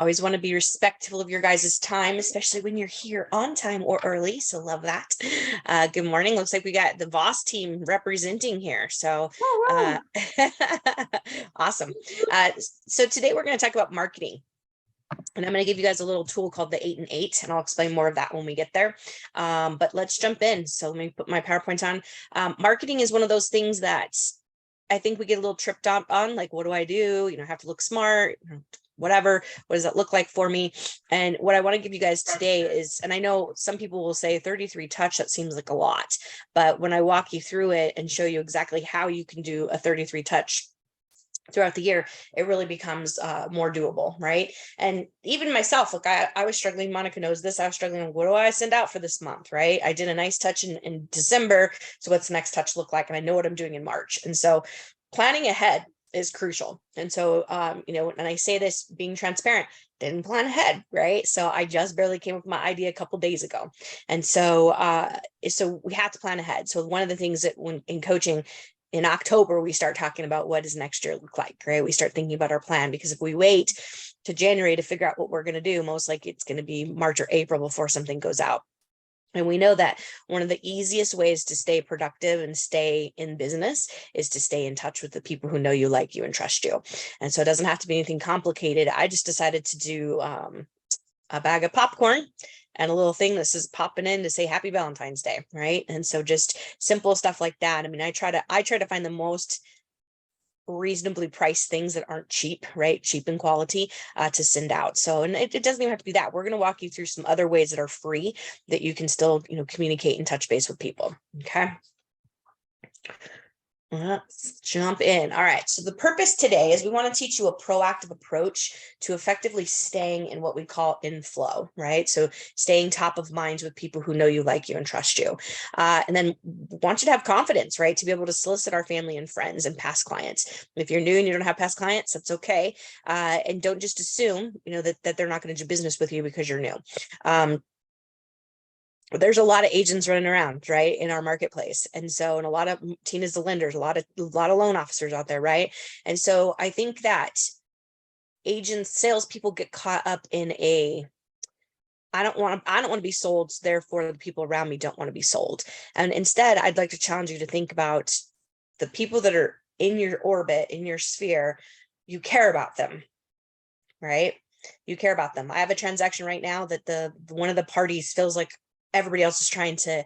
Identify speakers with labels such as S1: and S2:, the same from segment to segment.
S1: Always want to be respectful of your guys' time, especially when you're here on time or early. So love that. Good morning. Looks like we got the Voss team representing here. So awesome. So today we're going to talk about marketing. And I'm going to give you guys a little tool called the 8 and 8, and I'll explain more of that when we get there. But let's jump in. So let me put my PowerPoint on. Marketing is one of those things that I think we get a little tripped up on, like, what do I do? I have to look smart, whatever. What does that look like for me? And what I want to give you guys today is, and I know some people will say 33 touch, that seems like a lot, but when I walk you through it and show you exactly how you can do a 33 touch throughout the year, it really becomes more doable, right? And even myself, look, I was struggling. Monica knows this. I was struggling. What do I send out for this month, right? I did a nice touch in December. So what's the next touch look like? And I know what I'm doing in March. And so planning ahead is crucial. And so, and I say this being transparent, didn't plan ahead, right? So I just barely came up with my idea a couple of days ago. And so, so we have to plan ahead. So one of the things that when in coaching, in October, we start talking about what does next year look like, right? We start thinking about our plan, because if we wait to January to figure out what we're going to do, most likely it's going to be March or April before something goes out. And we know that one of the easiest ways to stay productive and stay in business is to stay in touch with the people who know you, like you, and trust you. And so it doesn't have to be anything complicated. I just decided to do a bag of popcorn and a little thing that says popping in to say happy Valentine's Day, right? And so just simple stuff like that. I mean, I try to find the most reasonably priced things that aren't cheap, right? Cheap in quality to send out. So, and it doesn't even have to be that. We're going to walk you through some other ways that are free that you can still, communicate and touch base with people. Okay. Let's jump in. All right. So the purpose today is we want to teach you a proactive approach to effectively staying in what we call in flow, right? So staying top of mind with people who know you, like you, and trust you. And then want you to have confidence, right? To be able to solicit our family and friends and past clients. If you're new and you don't have past clients, that's okay. And don't just assume, that they're not going to do business with you because you're new. There's a lot of agents running around, right, in our marketplace. And so, and a lot of Tina's the lenders, a lot of loan officers out there, right? And so I think that agents, salespeople get caught up in I don't want to be sold, so therefore the people around me don't want to be sold. And instead, I'd like to challenge you to think about the people that are in your orbit, in your sphere. You care about them, right? You care about them. I have a transaction right now that one of the parties feels like everybody else is trying to,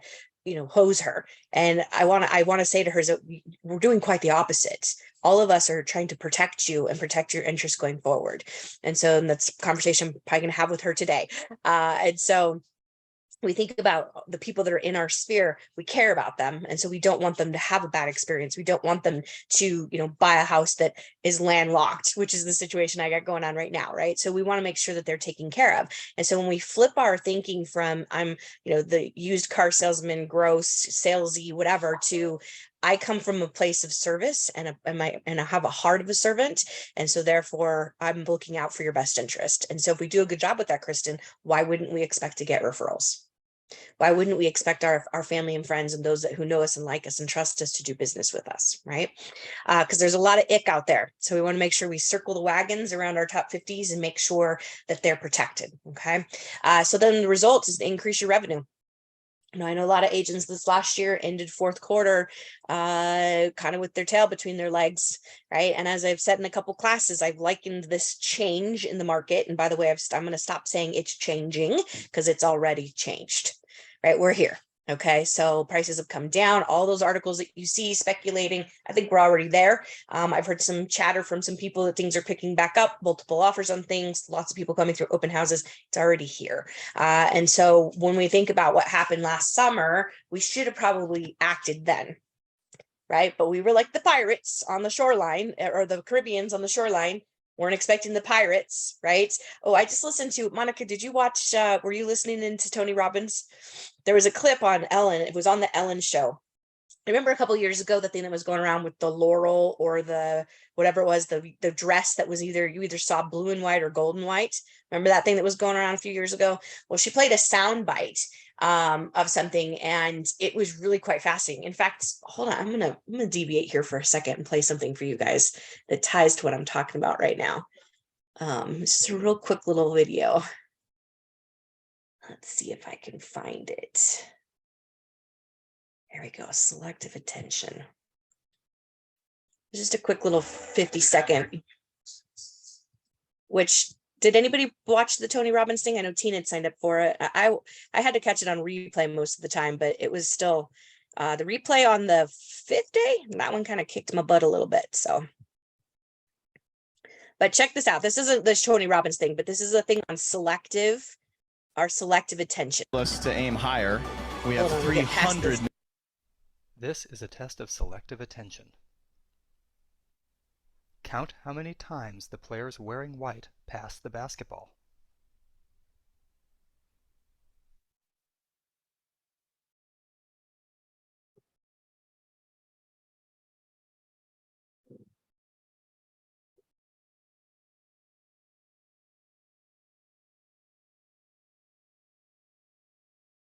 S1: hose her. And I want to say to her that we're doing quite the opposite. All of us are trying to protect you and protect your interests going forward. And so that's a conversation I'm probably going to have with her today. And so we think about the people that are in our sphere, we care about them. And so we don't want them to have a bad experience. We don't want them to, buy a house that is landlocked, which is the situation I got going on right now. Right. So we want to make sure that they're taken care of. And so when we flip our thinking from I'm, the used car salesman, gross, salesy, whatever, to I come from a place of service and I have a heart of a servant. And so therefore I'm looking out for your best interest. And so if we do a good job with that, Kristen, why wouldn't we expect to get referrals? Why wouldn't we expect our family and friends and those who know us and like us and trust us to do business with us, right? Because there's a lot of ick out there. So we want to make sure we circle the wagons around our top 50s and make sure that they're protected, okay? So then the result is to increase your revenue. I know a lot of agents this last year ended fourth quarter kind of with their tail between their legs, right? And as I've said in a couple classes, I've likened this change in the market. And by the way, I'm going to stop saying it's changing because it's already changed, right? We're here. Okay, so prices have come down. All those articles that you see speculating, I think we're already there. I've heard some chatter from some people that things are picking back up, multiple offers on things, lots of people coming through open houses. It's already here. And so when we think about what happened last summer, we should have probably acted then, right? But we were like the pirates on the shoreline, or the Caribbeans on the shoreline. Weren't expecting the pirates, right? Oh, I just listened to Monica. Did you watch? Were you listening into Tony Robbins? There was a clip on Ellen. It was on the Ellen show. I remember a couple of years ago, the thing that was going around with the laurel or the whatever it was, the dress that was you either saw blue and white or gold and white. Remember that thing that was going around a few years ago? Well, she played a sound bite of something, and it was really quite fascinating. In fact, hold on, I'm gonna deviate here for a second and play something for you guys that ties to what I'm talking about right now. This is a real quick little video. Let's see if I can find it. There we go, selective attention. Just a quick little 50-second, which, did anybody watch the Tony Robbins thing? I know Tina had signed up for it. I had to catch it on replay most of the time, but it was still the replay on the 5th day. That one kind of kicked my butt a little bit. So, but check this out. This isn't the Tony Robbins thing, but this is a thing on our selective attention.
S2: Us to aim higher. We have 300. This is a test of selective attention. Count how many times the players wearing white pass the basketball.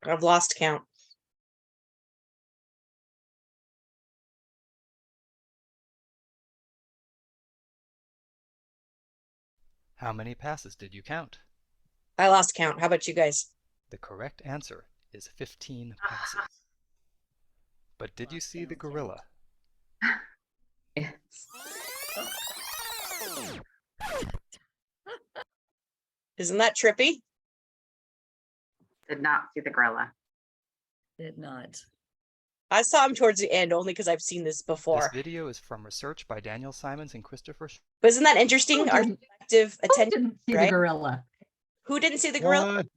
S1: I've lost count.
S2: How many passes did you count?
S1: I lost count. How about you guys?
S2: The correct answer is 15 passes. But did you see the gorilla?
S3: Yes.
S1: Isn't that trippy?
S4: Did not see the gorilla.
S3: Did not.
S1: I saw him towards the end only because I've seen this before.
S2: This video is from research by Daniel Simons and Christopher.
S1: But isn't that interesting? Our selective
S3: Who
S1: attention.
S3: didn't see
S1: right?
S3: the gorilla?
S1: Who didn't see the gorilla?
S5: What?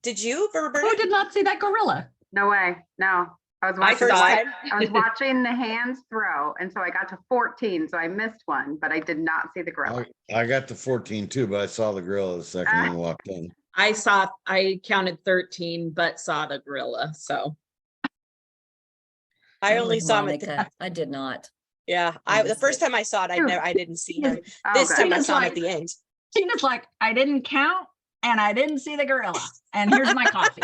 S1: Did you, Roberta?
S3: Who did not see that gorilla?
S4: No way. No. I was
S1: My
S4: watching,
S1: first time.
S4: I was watching the hands throw, and so I got to 14, so I missed one, but I did not see the gorilla.
S5: I got to 14 too, but I saw the gorilla the second I walked in.
S6: I counted 13, but saw the gorilla. So
S1: I only saw him at
S7: Monica. I did not.
S1: yeah. The first time I saw it, I didn't see him.
S4: Oh,
S1: This
S4: good.
S1: time I
S3: Tina's
S1: saw him
S3: like-
S1: at the end.
S3: Tina's like, I didn't count and I didn't see the gorilla. And here's my coffee.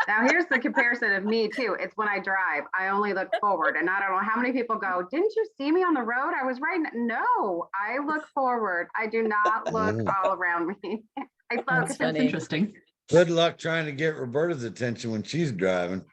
S4: Now here's the comparison of me too. It's when I drive, I only look forward, and I don't know how many people go, didn't you see me on the road? I was right. No, I look forward. I do not look all around me. I
S3: That's,
S4: focus.
S3: that's interesting.
S5: Good luck trying to get Roberta's attention when she's driving.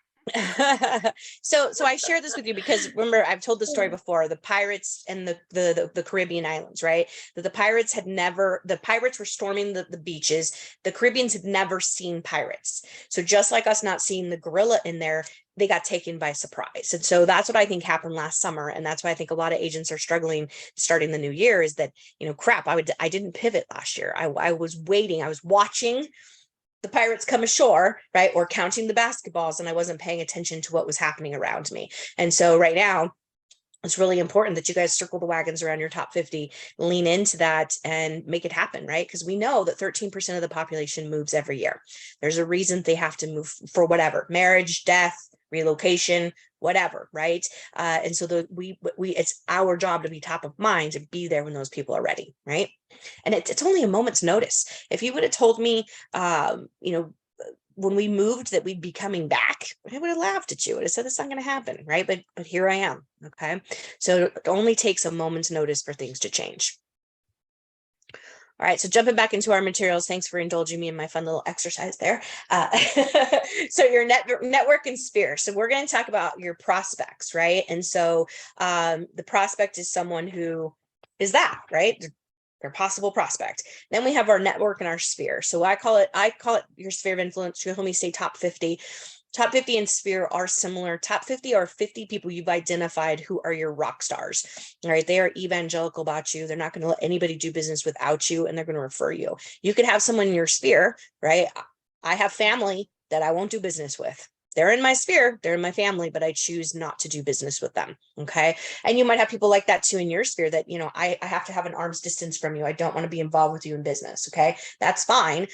S1: so I share this with you because remember, I've told the story before, the pirates and the Caribbean islands, right? That the pirates were storming the beaches. The Caribbeans had never seen pirates. So just like us not seeing the gorilla in there, they got taken by surprise. And so that's what I think happened last summer. And that's why I think a lot of agents are struggling starting the new year is that, crap, I didn't pivot last year. I was waiting, I was watching the pirates come ashore, right? Or counting the basketballs, and I wasn't paying attention to what was happening around me. And so right now, it's really important that you guys circle the wagons around your top 50, lean into that and make it happen, right? Because we know that 13% of the population moves every year. There's a reason they have to move for whatever, marriage, death, relocation, whatever, right? And so it's our job to be top of mind, to be there when those people are ready, right? And it's only a moment's notice. If you would have told me, when we moved that we'd be coming back, I would have laughed at you. I would have said, it's not going to happen, right? But here I am, okay? So it only takes a moment's notice for things to change. All right, so jumping back into our materials, thanks for indulging me in my fun little exercise there. So your network and sphere. So we're going to talk about your prospects, right? And so the prospect is someone who is that, right? Their possible prospect. Then we have our network and our sphere. So I call it your sphere of influence. You'll hear me say top 50. Top 50 and sphere are similar. Top 50 are 50 people you've identified who are your rock stars, all right? They are evangelical about you. They're not going to let anybody do business without you, and they're going to refer you. You could have someone in your sphere, right? I have family that I won't do business with. They're in my sphere, they're in my family, but I choose not to do business with them, okay? And you might have people like that too in your sphere that, I have to have an arm's distance from you. I don't want to be involved with you in business, okay? That's fine.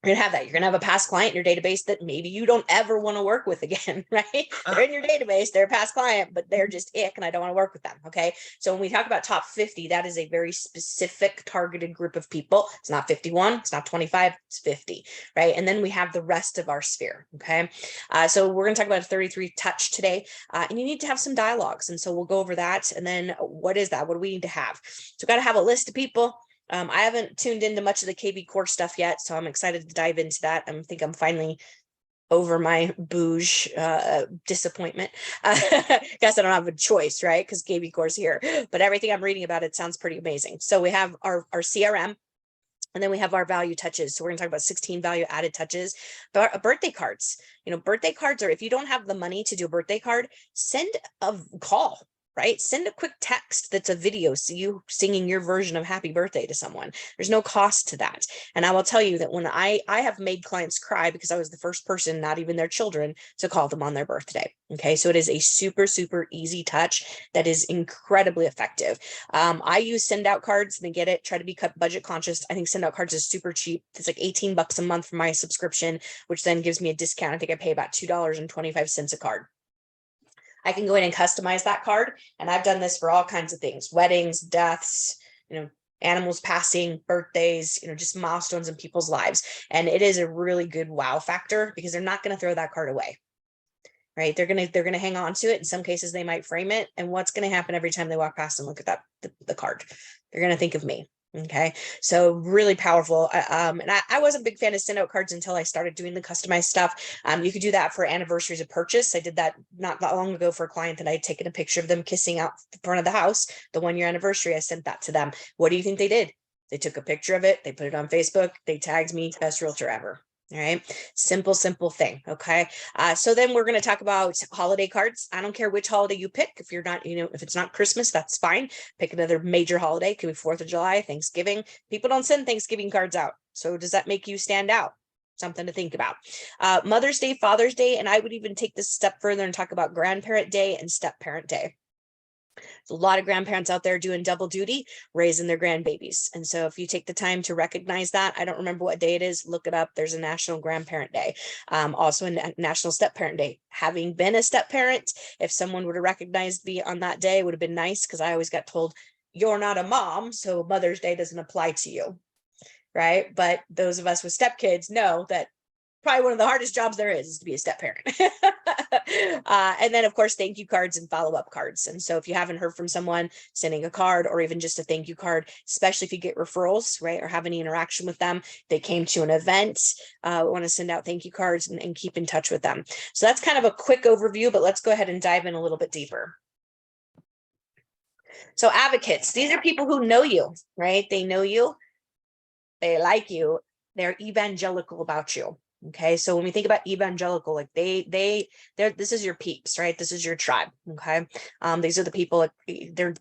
S1: You're gonna have that. You're gonna have a past client in your database that maybe you don't ever want to work with again, right? They're in your database, they're a past client, but they're just ick and I don't want to work with them, okay? So when we talk about top 50, that is a very specific targeted group of people. It's not 51, it's not 25, it's 50, right? And then we have the rest of our sphere, okay? So we're gonna talk about a 33 touch today, and you need to have some dialogues. And so we'll go over that. And then what is that? What do we need to have? So got to have a list of people I haven't tuned into much of the KB core stuff yet, so I'm excited to dive into that. I think I'm finally over my bouge disappointment. Guess I don't have a choice, right? Because KB core's here, but everything I'm reading about it sounds pretty amazing. So we have our CRM. And then we have our value touches. So we're going to talk about 16 value added touches. But birthday cards, birthday cards are, if you don't have the money to do a birthday card, send a call, right? Send a quick text that's a video, so you singing your version of happy birthday to someone. There's no cost to that. And I will tell you that when I have made clients cry because I was the first person, not even their children, to call them on their birthday. Okay. So it is a super, super easy touch that is incredibly effective. I use send out cards and get it, try to be budget conscious. I think send out cards is super cheap. It's like $18 a month for my subscription, which then gives me a discount. I think I pay about $2.25 a card. I can go in and customize that card. And I've done this for all kinds of things, weddings, deaths, animals passing, birthdays, just milestones in people's lives. And it is a really good wow factor because they're not going to throw that card away, right? They're going to hang on to it. In some cases, they might frame it. And what's going to happen every time they walk past and look at the card? They're going to think of me. Okay. So really powerful. And I wasn't a big fan of send out cards until I started doing the customized stuff. You could do that for anniversaries of purchase. I did that not that long ago for a client that I had taken a picture of them kissing out the front of the house, the 1-year anniversary. I sent that to them. What do you think they did? They took a picture of it. They put it on Facebook. They tagged me, best realtor ever. All right. Simple thing. Okay. So then we're going to talk about holiday cards. I don't care which holiday you pick. If you're not, if it's not Christmas, that's fine. Pick another major holiday. It could be 4th of July, Thanksgiving. People don't send Thanksgiving cards out. So does that make you stand out? Something to think about. Mother's Day, Father's Day. And I would even take this a step further and talk about Grandparent Day and Step Parent Day. There's a lot of grandparents out there doing double duty, raising their grandbabies. And so if you take the time to recognize that, I don't remember what day it is, look it up. There's a National Grandparent Day, also a National Step Parent Day. Having been a step parent, if someone would have recognized me on that day, it would have been nice, because I always got told, you're not a mom, so Mother's Day doesn't apply to you, right? But those of us with stepkids know that probably one of the hardest jobs there is to be a step parent. And then of course, thank you cards and follow-up cards. And so if you haven't heard from someone, sending a card or even just a thank you card, especially if you get referrals, right, or have any interaction with them, they came to an event, we want to send out thank you cards and keep in touch with them. So that's kind of a quick overview, but let's go ahead and dive in a little bit deeper. So advocates, these are people who know you, right? They know you, they like you, they're evangelical about you. Okay. So when we think about evangelical, like this is your peeps, right? This is your tribe. Okay. These are the people, like, they're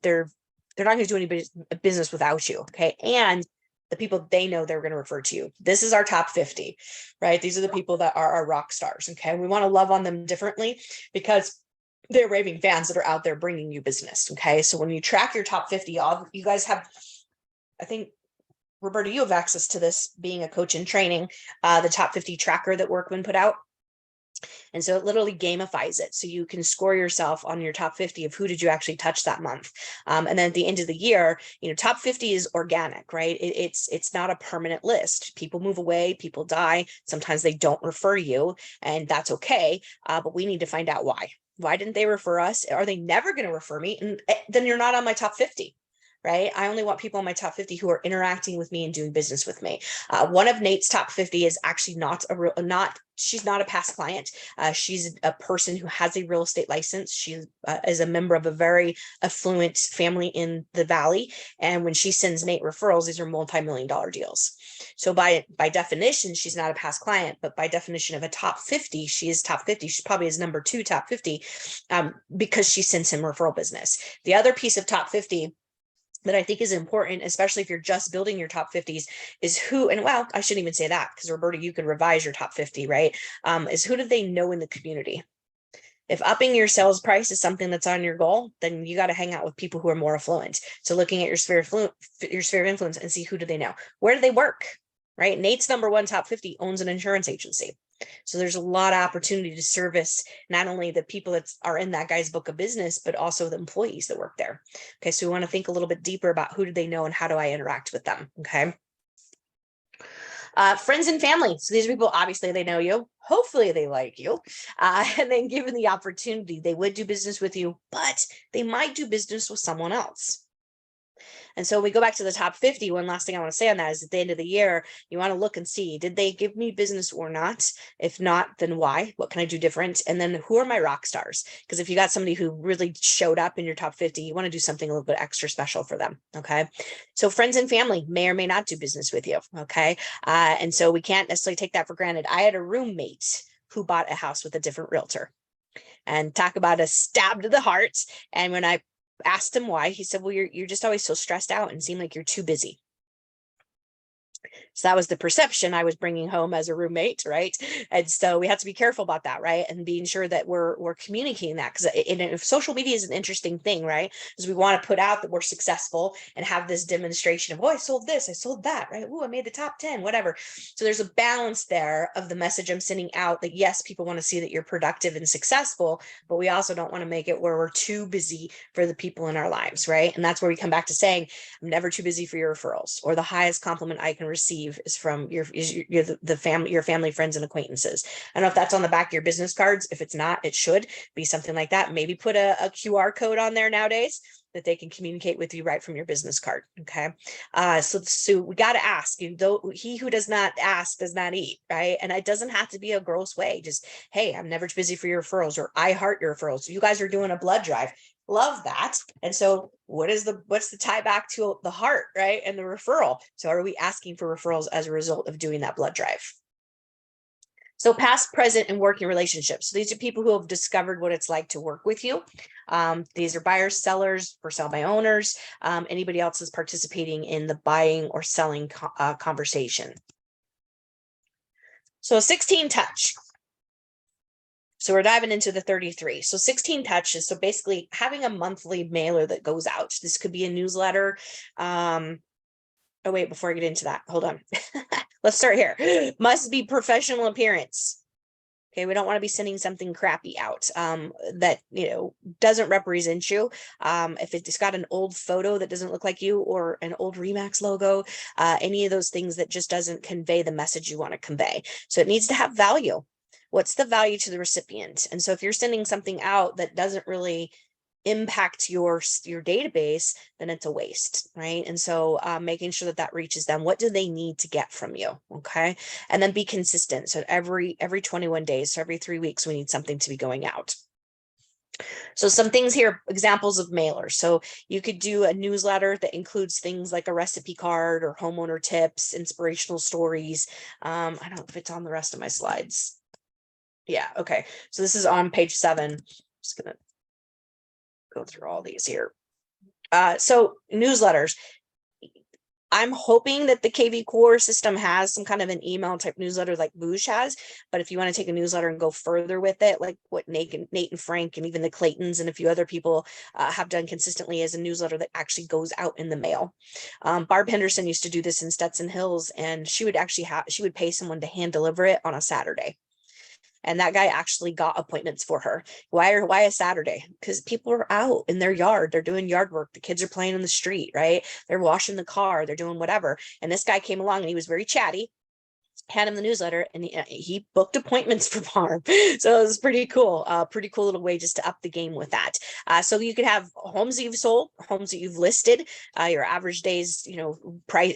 S1: not going to do any business without you. Okay. And the people they know, they're going to refer to you. This is our top 50, right? These are the people that are our rock stars. Okay. We want to love on them differently because they're raving fans that are out there bringing you business. Okay. So when you track your top 50, you guys have, I think, Roberta, you have access to this being a coach in training, the top 50 tracker that Workman put out. And so it literally gamifies it. So you can score yourself on your top 50 of who did you actually touch that month. And then at the end of the year, top 50 is organic, right? It's not a permanent list. People move away, people die. Sometimes they don't refer you, and that's okay. But we need to find out why. Why didn't they refer us? Are they never going to refer me? And then you're not on my top 50. Right? I only want people in my top 50 who are interacting with me and doing business with me. One of Nate's top 50 is actually she's not a past client. She's a person who has a real estate license. She is a member of a very affluent family in the Valley. And when she sends Nate referrals, these are multi-million-dollar deals. So by definition, she's not a past client, but by definition of a top 50, she is top 50. She probably is number 2 top 50 because she sends him referral business. The other piece of top 50 that I think is important, especially if you're just building your top 50s, is who, and well, I shouldn't even say that, because Roberta, you can revise your top 50, right? Is who do they know in the community? If upping your sales price is something that's on your goal, then you got to hang out with people who are more affluent. So looking at your sphere of influence and see who do they know? Where do they work, right? Nate's number 1 top 50 owns an insurance agency. So there's a lot of opportunity to service not only the people that are in that guy's book of business, but also the employees that work there. Okay. So we want to think a little bit deeper about who do they know and how do I interact with them? Okay. Friends and family. So these are people, obviously they know you, hopefully they like you. And then given the opportunity, they would do business with you, but they might do business with someone else. And so we go back to the top 50. One last thing I want to say on that is at the end of the year, you want to look and see, did they give me business or not? If not, then why? What can I do different? And then who are my rock stars? Because if you got somebody who really showed up in your top 50, you want to do something a little bit extra special for them. Okay. So friends and family may or may not do business with you. Okay. And so we can't necessarily take that for granted. I had a roommate who bought a house with a different realtor, and talk about a stab to the heart. And when I asked him why, he said, well, you're just always so stressed out and seem like you're too busy. So that was the perception I was bringing home as a roommate, right? And so we have to be careful about that, right? And being sure that we're communicating that, because social media is an interesting thing, right? Because we want to put out that we're successful and have this demonstration of, oh, I sold this, I sold that, right? Oh, I made the top 10, whatever. So there's a balance there of the message I'm sending out that yes, people want to see that you're productive and successful, but we also don't want to make it where we're too busy for the people in our lives, right? And that's where we come back to saying, I'm never too busy for your referrals, or the highest compliment I can receive is from your family, your family, friends, and acquaintances. I don't know if that's on the back of your business cards. If it's not, it should be something like that. Maybe put a QR code on there nowadays that they can communicate with you right from your business card. Okay. So we got to ask, though, he who does not ask does not eat, right? And it doesn't have to be a gross way. Just, hey, I'm never too busy for your referrals, or I heart your referrals. You guys are doing a blood drive. Love that. And so what's the tie back to the heart, right? And the referral. So are we asking for referrals as a result of doing that blood drive? So past, present, and working relationships. So these are people who have discovered what it's like to work with you. These are buyers, sellers, for sale by owners, anybody else is participating in the buying or selling conversation. So 16 touch. So we're diving into the 33. So 16 touches. So basically having a monthly mailer that goes out. This could be a newsletter. Oh, wait, before I get into that, hold on. Let's start here. Must be professional appearance. Okay, we don't want to be sending something crappy out that, doesn't represent you. If it's got an old photo that doesn't look like you, or an old Remax logo, any of those things that just doesn't convey the message you want to convey. So it needs to have value. What's the value to the recipient? And so if you're sending something out that doesn't really impact your database, then it's a waste, right? And so making sure that reaches them. What do they need to get from you? Okay. And then be consistent. So every 21 days, so every 3 weeks, we need something to be going out. So some things here, examples of mailers. So you could do a newsletter that includes things like a recipe card or homeowner tips, inspirational stories. I don't know if it's on the rest of my slides. Yeah. Okay. So this is on page 7. Just going to go through all these here. So newsletters. I'm hoping that the KV Core system has some kind of an email type newsletter like Boosh has, but if you want to take a newsletter and go further with it, like what Nate and Frank and even the Claytons and a few other people have done consistently, as a newsletter that actually goes out in the mail. Barb Henderson used to do this in Stetson Hills, and she would pay someone to hand deliver it on a Saturday. And that guy actually got appointments for her. Why a Saturday? Because people are out in their yard. They're doing yard work. The kids are playing in the street, right? They're washing the car. They're doing whatever. And this guy came along and he was very chatty, had him the newsletter, and he booked appointments for Barb. So it was pretty cool little way just to up the game with that. So you could have homes that you've sold, homes that you've listed, your average days, price,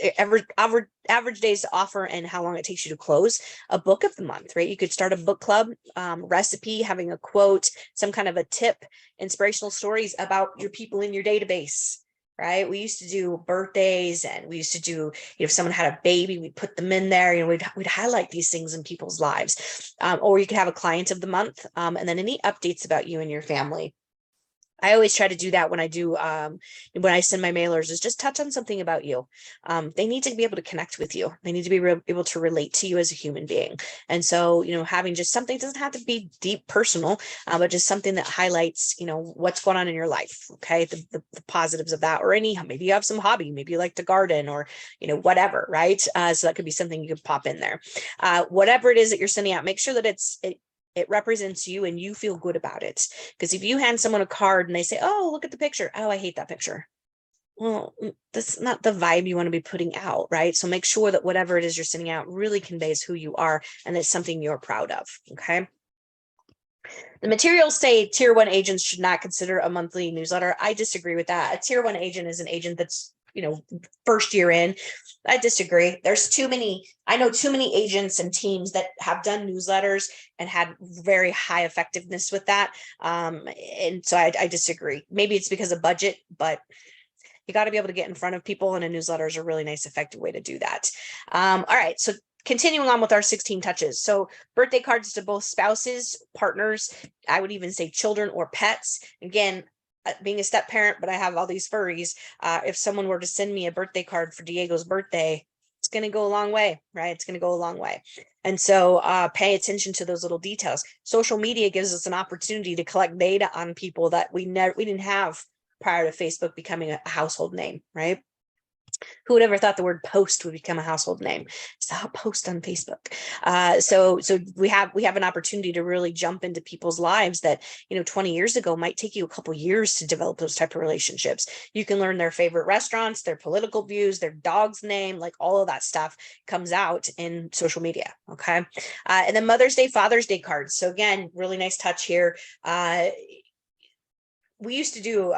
S1: average days to offer, and how long it takes you to close, a book of the month, right? You could start a book club, recipe, having a quote, some kind of a tip, inspirational stories about your people in your database. Right. We used to do birthdays, and we used to do, if someone had a baby, we'd put them in there, we'd highlight these things in people's lives. Or you could have a client of the month, and then any updates about you and your family. I always try to do that when I do, when I send my mailers, is just touch on something about you. They need to be able to connect with you. They need to be able to relate to you as a human being. And so, having just something, doesn't have to be deep personal, but just something that highlights, what's going on in your life. Okay. The positives of that, or maybe you have some hobby, maybe you like to garden, or, whatever. Right. So that could be something you could pop in there. Whatever it is that you're sending out, make sure that it represents you and you feel good about it. Because if you hand someone a card and they say, oh, look at the picture. Oh, I hate that picture. Well, that's not the vibe you want to be putting out, right? So make sure that whatever it is you're sending out really conveys who you are, and it's something you're proud of. Okay. The materials say tier 1 agents should not consider a monthly newsletter. I disagree with that. A tier 1 agent is an agent that's first year in. I disagree. I know too many agents and teams that have done newsletters and had very high effectiveness with that. And so I disagree. Maybe it's because of budget, but you got to be able to get in front of people, and a newsletter is a really nice, effective way to do that. All right. So continuing on with our 16 touches. So birthday cards to both spouses, partners, I would even say children or pets. Again, being a step parent, but I have all these furries. If someone were to send me a birthday card for Diego's birthday, it's going to go a long way, right? It's going to go a long way. And so pay attention to those little details. Social media gives us an opportunity to collect data on people that we didn't have prior to Facebook becoming a household name, right? Who would ever thought the word post would become a household name? So post on Facebook. So we have an opportunity to really jump into people's lives that 20 years ago might take you a couple years to develop those type of relationships. You can learn their favorite restaurants, their political views, their dog's name, like all of that stuff comes out in social media. Okay, and then Mother's Day, Father's Day cards. So again, really nice touch here. We used to do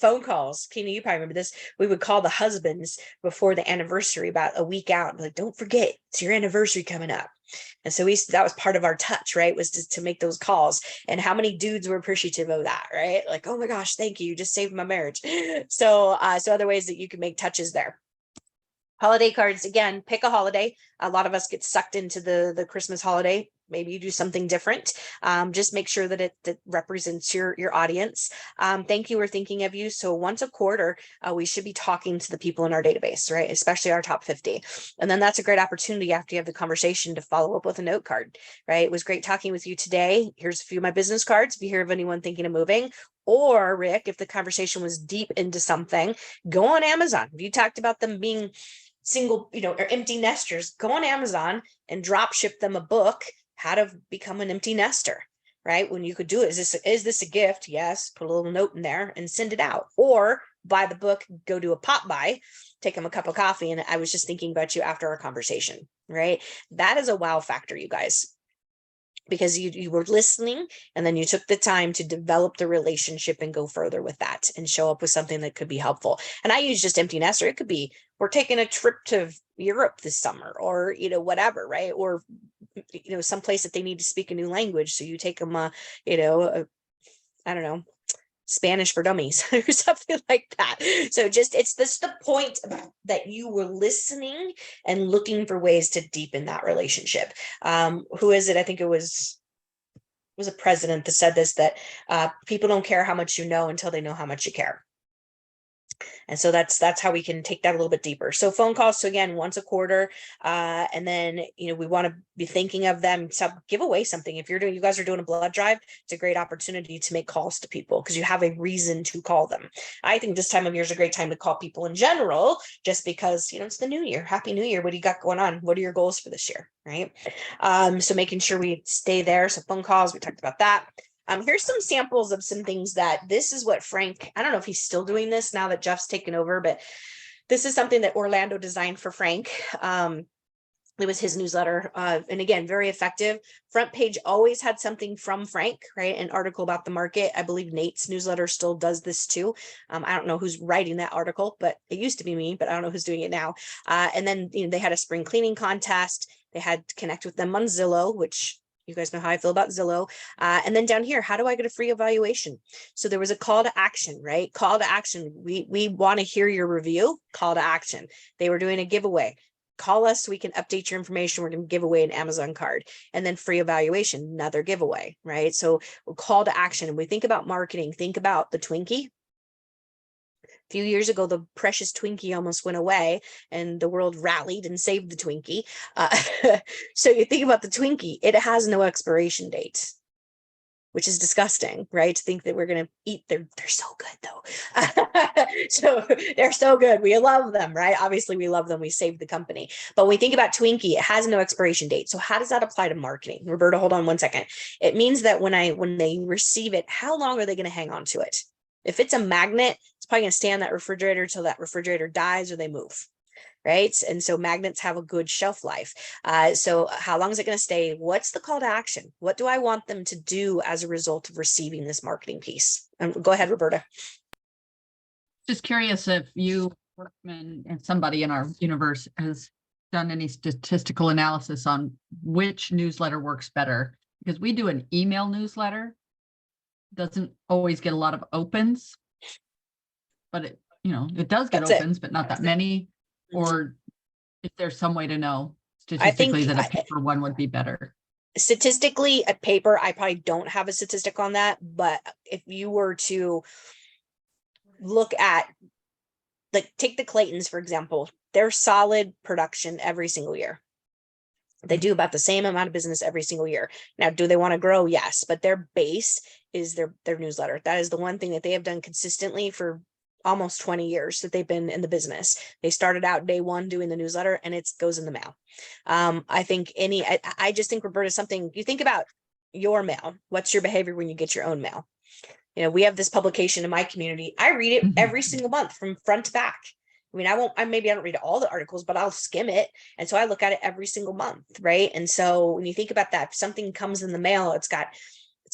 S1: phone calls. Kina, you probably remember this. We would call the husbands before the anniversary, about a week out. Like, don't forget, it's your anniversary coming up. And so that was part of our touch, right? Was to make those calls. And how many dudes were appreciative of that, right? Like, oh my gosh, thank you. You just saved my marriage. So other ways that you can make touches there. Holiday cards, again, pick a holiday. A lot of us get sucked into the Christmas holiday. Maybe you do something different. Just make sure that it represents your audience. Thank you. We're thinking of you. So once a quarter, we should be talking to the people in our database, right? Especially our top 50. And then that's a great opportunity after you have the conversation to follow up with a note card, right? It was great talking with you today. Here's a few of my business cards. If you hear of anyone thinking of moving, or Rick, if the conversation was deep into something, go on Amazon. If you talked about them being single, or empty nesters, go on Amazon and drop ship them a book, How to Become an Empty Nester, right? When you could do it, is this a gift? Yes, put a little note in there and send it out, or buy the book, go do a pop by, take them a cup of coffee. And I was just thinking about you after our conversation, right? That is a wow factor, you guys, because you were listening, and then you took the time to develop the relationship and go further with that and show up with something that could be helpful. And I use just empty nester. It could be, we're taking a trip to Europe this summer, or, whatever, right? Or, someplace that they need to speak a new language. So you take them, I don't know, Spanish for dummies or something like that. So it's the point that you were listening and looking for ways to deepen that relationship. Who is it? I think it was a president that said this, that people don't care how much you know until they know how much you care. And so that's how we can take that a little bit deeper. So phone calls, so again, once a quarter, and then we want to be thinking of them. So give away something. If you guys are doing a blood drive, it's a great opportunity to make calls to people because you have a reason to call them. I think this time of year is a great time to call people in general, just because it's the new year. Happy New Year. What do you got going on? What are your goals for this year? Right. So making sure we stay there. So phone calls, we talked about that. Here's some samples of some things that this is what Frank, I don't know if he's still doing this now that Jeff's taken over, but this is something that Orlando designed for Frank. It was his newsletter. And again, very effective. Front page always had something from Frank, right? An article about the market. I believe Nate's newsletter still does this too. I don't know who's writing that article, but it used to be me, but I don't know who's doing it now. And then they had a spring cleaning contest. They had to connect with them on Zillow, which you guys know how I feel about Zillow. And then down here, how do I get a free evaluation? So there was a call to action, right? Call to action. We want to hear your review. Call to action. They were doing a giveaway. Call us so we can update your information. We're going to give away an Amazon card, and then free evaluation, another giveaway, right? So we'll call to action. And we think about marketing, think about the Twinkie. A few years ago, the precious Twinkie almost went away and the world rallied and saved the Twinkie. So you think about the Twinkie, it has no expiration date, which is disgusting, right? To think that we're going to eat they're so good though. So they're so good. We love them, right? Obviously we love them. We saved the company. But when we think about Twinkie, it has no expiration date. So how does that apply to marketing? Roberta, hold on one second. It means that when they receive it, how long are they going to hang on to it? If it's a magnet, it's probably going to stay on that refrigerator till that refrigerator dies or they move, right? And so magnets have a good shelf life. So how long is it going to stay? What's the call to action? What do I want them to do as a result of receiving this marketing piece? Go ahead, Roberta.
S3: Just curious if you And somebody in our universe has done any statistical analysis on which newsletter works better, because we do an email newsletter, doesn't always get a lot of opens, but it, it does get
S1: That's it.
S3: opens, but not that many.
S1: Mhm.
S3: Or if there's some way to know
S1: I think
S3: statistically that a paper one would be better.
S1: statistically, a paper, I probably don't have a statistic on that, but if you were to look at, like, take the Claytons, for example, they're solid production every single year. They do about the same amount of business every single year. Now, do they want to grow? Yes, but their base is their newsletter. That is the one thing that they have done consistently for almost 20 years that they've been in the business. They started out day one doing the newsletter, and it goes in the mail. I think I just think, Roberta, something you think about your mail. What's your behavior when you get your own mail? We have this publication in my community. I read it every single month from front to back. I mean, maybe I don't read all the articles, but I'll skim it. And so I look at it every single month. Right. And so when you think about that, if something comes in the mail, it's got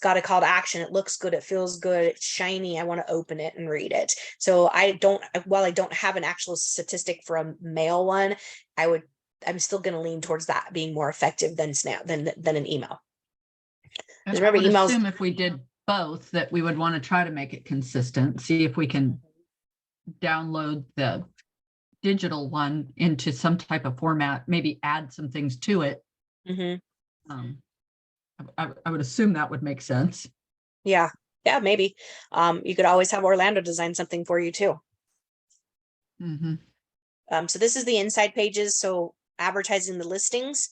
S1: a call to action. It looks good. It feels good. It's shiny. I want to open it and read it. So while I don't have an actual statistic for a mail one, I'm still going to lean towards that being more effective than an email.
S3: And
S1: Remember,
S3: I would
S1: emails,
S3: assume if we did both, that we would want to try to make it consistent, see if we can download the digital one into some type of format, maybe add some things to it. I would assume that would make sense.
S1: Yeah, maybe. You could always have Orlando design something for you too. So this is the inside pages. So advertising the listings,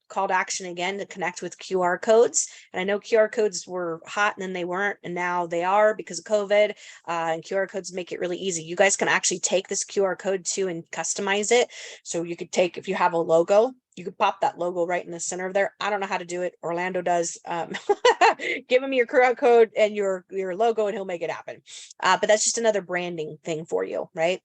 S1: call to action again to connect with QR codes. And I know QR codes were hot and then they weren't, and now they are because of COVID. And QR codes make it really easy. You guys can actually take this QR code too and customize it. So you could take, if you have a logo, you could pop that logo right in the center of there. I don't know how to do it. Orlando does. Give him your QR code and your logo and he'll make it happen. But that's just another branding thing for you, right?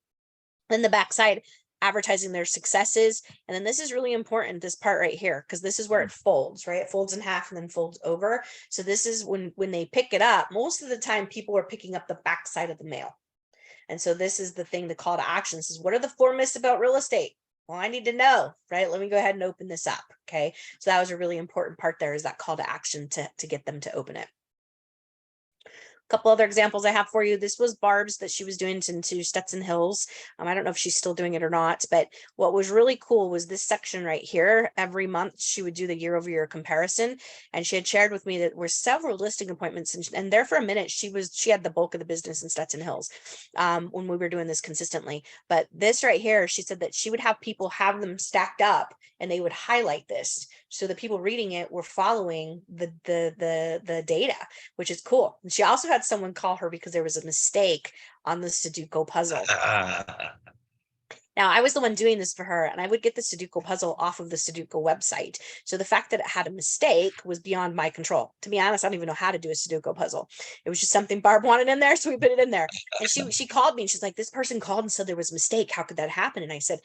S1: Then the backside, advertising their successes. And then this is really important, this part right here, because this is where it folds, right? It folds in half and then folds over. So this is when they pick it up, most of the time people are picking up the backside of the mail. And so this is the thing, the call to action. This is, what are the 4 myths about real estate? Well, I need to know, right? Let me go ahead and open this up. Okay. So that was a really important part there, is that call to action to get them to open it. Couple other examples I have for you. This was Barb's that she was doing into Stetson Hills. I don't know if she's still doing it or not, but what was really cool was this section right here. Every month she would do the year-over-year comparison, and she had shared with me that there were several listing appointments, and there for a minute she had the bulk of the business in Stetson Hills when we were doing this consistently. But this right here, she said that she would have people have them stacked up and they would highlight this, so the people reading it were following the data, which is cool. And she also had someone call her because there was a mistake on the Sudoku puzzle. Now, I was the one doing this for her, and I would get the Sudoku puzzle off of the Sudoku website. So the fact that it had a mistake was beyond my control. To be honest, I don't even know how to do a Sudoku puzzle. It was just something Barb wanted in there, so we put it in there. And she called me, and she's like, this person called and said there was a mistake. How could that happen? And I said,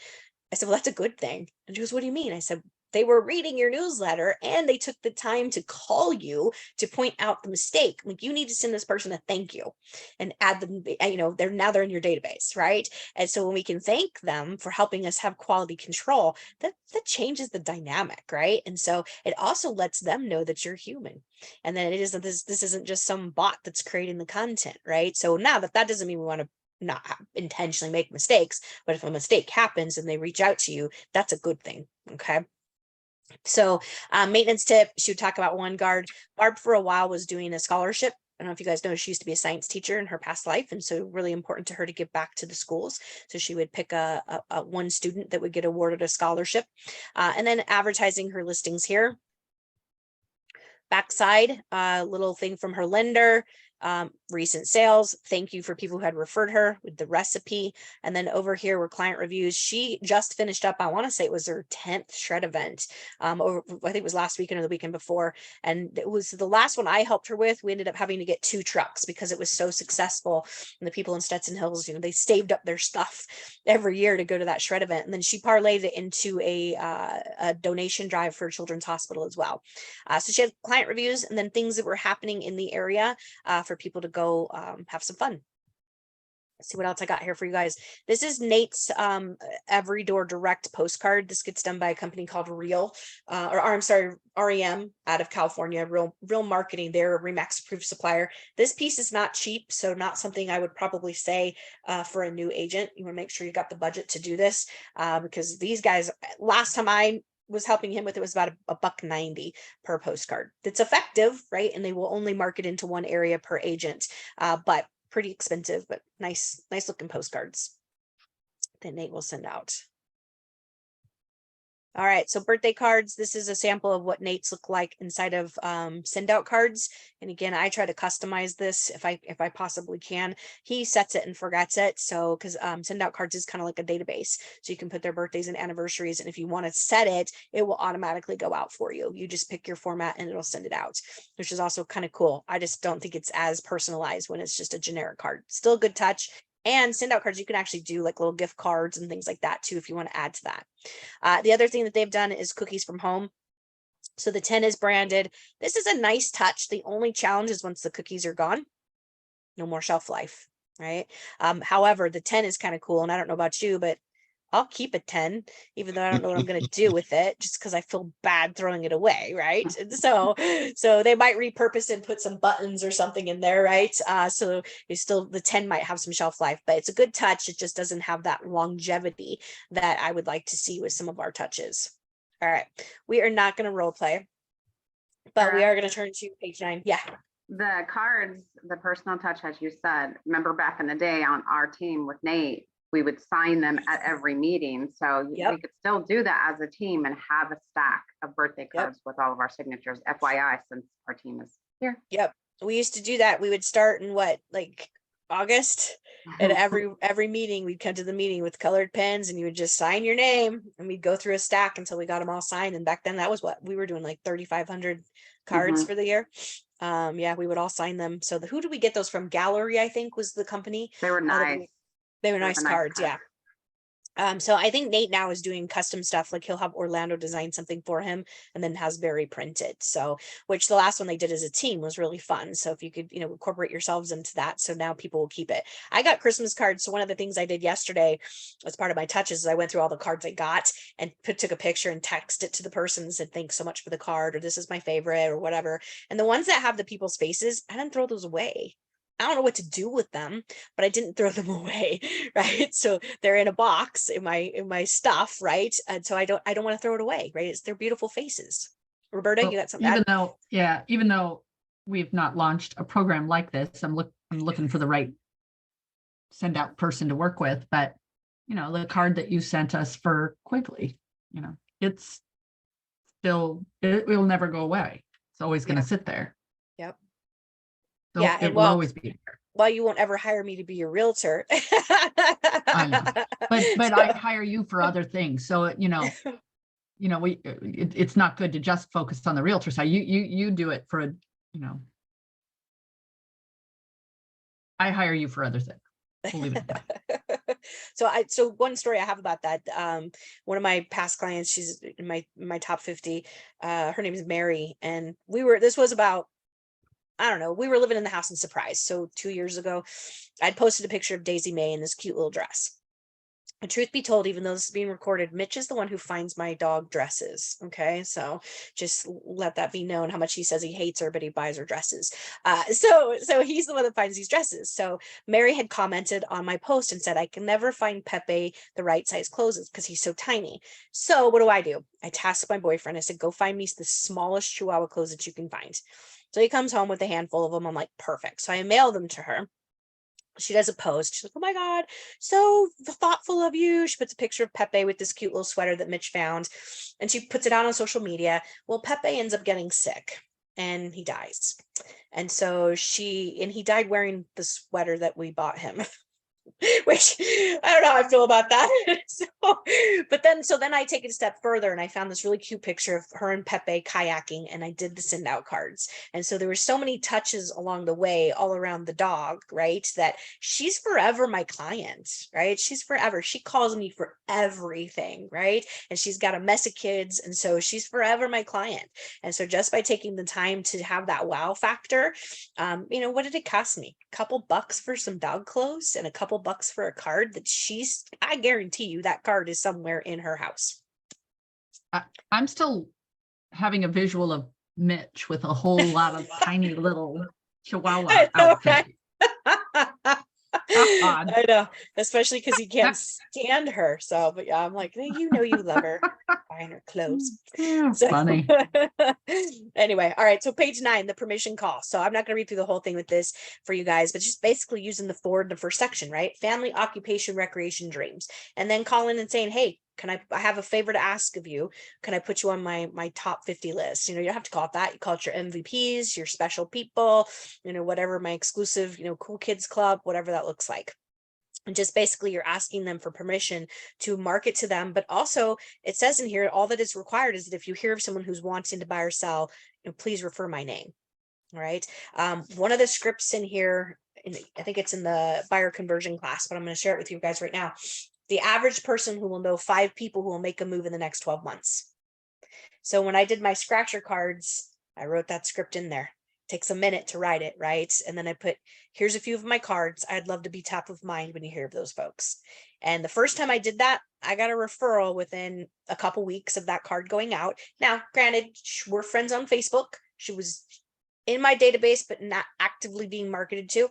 S1: well, that's a good thing. And she goes, what do you mean? I said, they were reading your newsletter and they took the time to call you to point out the mistake. Like, you need to send this person a thank you and add them, they're in your database, right? And so when we can thank them for helping us have quality control, that changes the dynamic, right? And so it also lets them know that you're human, and then this isn't just some bot that's creating the content, right? So now that doesn't mean we want to not intentionally make mistakes, but if a mistake happens and they reach out to you, that's a good thing. Okay. So maintenance tip, she would talk about OneGuard. Barb for a while was doing a scholarship. I don't know if you guys know, she used to be a science teacher in her past life, and so really important to her to give back to the schools. So she would pick a one student that would get awarded a scholarship, and then advertising her listings here. Backside, little thing from her lender. Recent sales, thank you for people who had referred her with the recipe. And then over here were client reviews. She just finished up, I want to say it was her 10th shred event. I think it was last weekend or the weekend before. And it was the last one I helped her with. We ended up having to get 2 trucks because it was so successful. And the people in Stetson Hills, they saved up their stuff every year to go to that shred event. And then she parlayed it into a donation drive for Children's Hospital as well. So she had client reviews and then things that were happening in the area for people to go have some fun. see what else I got here for you guys. This is Nate's every door direct postcard. This gets done by a company called I'm sorry, REM out of California. Real marketing. They're a Remax approved supplier. This piece is not cheap, so not something I would probably say for a new agent. You want to make sure you got the budget to do this because these guys, last time I was helping him with, it was about a $1.90 per postcard. It's effective, right? And they will only market into one area per agent, but pretty expensive, but nice looking postcards that Nate will send out. All right, so birthday cards. This is a sample of what Nate's look like inside of send out cards. And again, I try to customize this if I possibly can. He sets it and forgets it. So because send out cards is kind of like a database. So you can put their birthdays and anniversaries. And if you want to set it, it will automatically go out for you. You just pick your format and it'll send it out, which is also kind of cool. I just don't think it's as personalized when it's just a generic card. Still a good touch. And send out cards, you can actually do like little gift cards and things like that too, if you want to add to that. The other thing that they've done is cookies from home. So the 10 is branded. This is a nice touch. The only challenge is once the cookies are gone, no more shelf life, right? However, the 10 is kind of cool. And I don't know about you, but I'll keep a 10, even though I don't know what I'm going to do with it, just because I feel bad throwing it away, right? And so they might repurpose and put some buttons or something in there, right? So the 10 might have some shelf life, but it's a good touch. It just doesn't have that longevity that I would like to see with some of our touches. All right, we are not going to role play, but we are going to turn to page 9. Yeah.
S4: The cards, the personal touch, as you said, remember back in the day on our team with Nate, we would sign them at every meeting. So we could still do that as a team and have a stack of birthday cards with all of our signatures, FYI, since our team is here.
S1: Yep. We used to do that. We would start in like August, and every meeting we'd come to the meeting with colored pens and you would just sign your name and we'd go through a stack until we got them all signed. And back then that was what we were doing, like 3,500 cards for the year. We would all sign them. So who did we get those from? Gallery, I think, was the company.
S4: They were nice.
S1: They were nice cards. Yeah. So I think Nate now is doing custom stuff. Like he'll have Orlando design something for him and then has Barry printed. So, which the last one they did as a team was really fun. So if you could, incorporate yourselves into that. So now people will keep it. I got Christmas cards. So one of the things I did yesterday as part of my touches is I went through all the cards I got and took a picture and texted it to the person and said, thanks so much for the card, or this is my favorite, or whatever. And the ones that have the people's faces, I didn't throw those away. I don't know what to do with them, but I didn't throw them away, right? So they're in a box in my stuff, right? And so I don't want to throw it away, right? It's their beautiful faces. Roberta, you got something?
S3: Even though we've not launched a program like this, I'm looking for the right send out person to work with, but the card that you sent us for Quigley, it's still, it will never go away. It's always going to sit there.
S1: Yep.
S3: So
S1: yeah,
S3: it will always be there.
S1: Well, you won't ever hire me to be your realtor.
S3: I know, but I hire you for other things. So it's not good to just focus on the realtor side. You do it for I hire you for other things. We'll leave it at that.
S1: So one story I have about that, one of my past clients, she's in my top 50, her name is Mary, and this was about, I don't know, we were living in the house in Surprise. So 2 years ago, I'd posted a picture of Daisy May in this cute little dress. And truth be told, even though this is being recorded, Mitch is the one who finds my dog dresses. Okay. So just let that be known how much he says he hates her, but he buys her dresses. So he's the one that finds these dresses. So Mary had commented on my post and said, I can never find Pepe the right size clothes because he's so tiny. So what do? I tasked my boyfriend. I said, go find me the smallest Chihuahua clothes that you can find. So he comes home with a handful of them. I'm like, perfect. So I mail them to her. She does a post. She's like, oh my God, so thoughtful of you. She puts a picture of Pepe with this cute little sweater that Mitch found, and she puts it out on social media. Well, Pepe ends up getting sick and he dies. And so he died wearing the sweater that we bought him. Which I don't know how I feel about that. So then I take it a step further and I found this really cute picture of her and Pepe kayaking, and I did the send out cards. And so there were so many touches along the way all around the dog, right? That she's forever my client, right? She's forever. She calls me for everything, right? And she's got a mess of kids. And so she's forever my client. And so just by taking the time to have that wow factor, what did it cost me? A couple bucks for some dog clothes and a couple couple bucks for a card that I guarantee you that card is somewhere in her house.
S3: I'm still having a visual of Mitch with a whole lot of tiny little Chihuahua
S1: I know,
S3: outfit. God.
S1: I know, especially because he can't stand her. So, but yeah, I'm like, hey, you know, you love her, buying her clothes.
S3: Yeah,
S1: So,
S3: funny.
S1: anyway, all right. So page 9, the permission call. So I'm not going to read through the whole thing with this for you guys, but just basically using the forward in the first section, right? Family, occupation, recreation, dreams, and then calling and saying, hey, I have a favor to ask of you. Can I put you on my top 50 list? You don't have to call it that. You call it your MVPs, your special people, whatever, my exclusive, cool kids club, whatever that looks like. And just basically you're asking them for permission to market to them. But also it says in here, all that is required is that if you hear of someone who's wanting to buy or sell, please refer my name. All right. One of the scripts in here, I think it's in the buyer conversion class, but I'm going to share it with you guys right now. The average person who will know 5 people who will make a move in the next 12 months. So when I did my scratcher cards, I wrote that script in there. It takes a minute to write it, right? And then I put, here's a few of my cards. I'd love to be top of mind when you hear of those folks. And the first time I did that, I got a referral within a couple weeks of that card going out. Now, granted, we're friends on Facebook. She was in my database, but not actively being marketed to.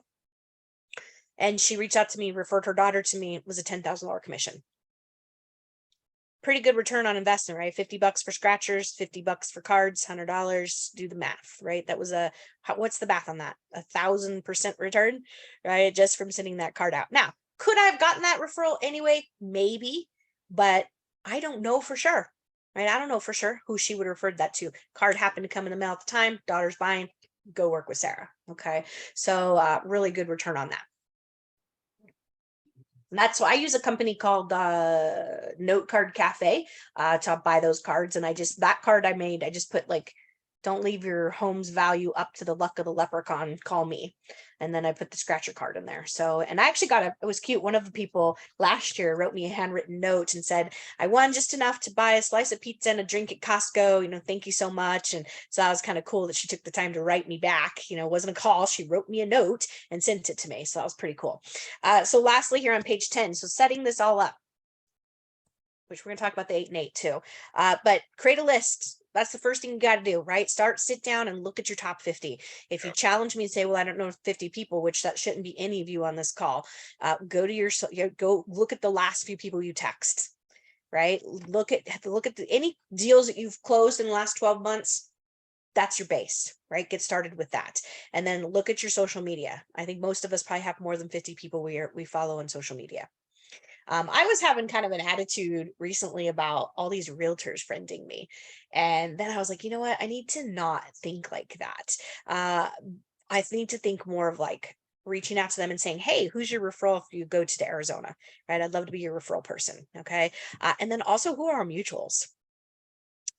S1: And she reached out to me, referred her daughter to me. It was a $10,000 commission. Pretty good return on investment, right? $50 for scratchers, $50 for cards, $100. Do the math, right? That was what's the math on that? 1,000% return, right? Just from sending that card out. Now, could I have gotten that referral anyway? Maybe, but I don't know for sure, right? I don't know for sure who she would have referred that to. Card happened to come in the mail at the time. Daughter's buying. Go work with Sarah. Okay, so really good return on that. And that's why I use a company called Note Card Cafe to buy those cards. And that card I made, I just put like, don't leave your home's value up to the luck of the leprechaun, call me. And then I put the scratcher card in there. So, and I actually it was cute. One of the people last year wrote me a handwritten note and said, I won just enough to buy a slice of pizza and a drink at Costco, thank you so much. And so that was kind of cool that she took the time to write me back, it wasn't a call. She wrote me a note and sent it to me. So that was pretty cool. So lastly here on page 10, so setting this all up, which we're going to talk about the 8 and 8 too, but create a list. That's the first thing you got to do, right? Sit down and look at your top 50. If you challenge me and say, well, I don't know 50 people, which that shouldn't be any of you on this call, go look at the last few people you text, right? Look at any deals that you've closed in the last 12 months. That's your base, right? Get started with that. And then look at your social media. I think most of us probably have more than 50 people we follow on social media. I was having kind of an attitude recently about all these realtors friending me. And then I was like, you know what? I need to not think like that. I need to think more of like reaching out to them and saying, hey, who's your referral if you go to Arizona, right? I'd love to be your referral person. Okay. And then also, who are our mutuals?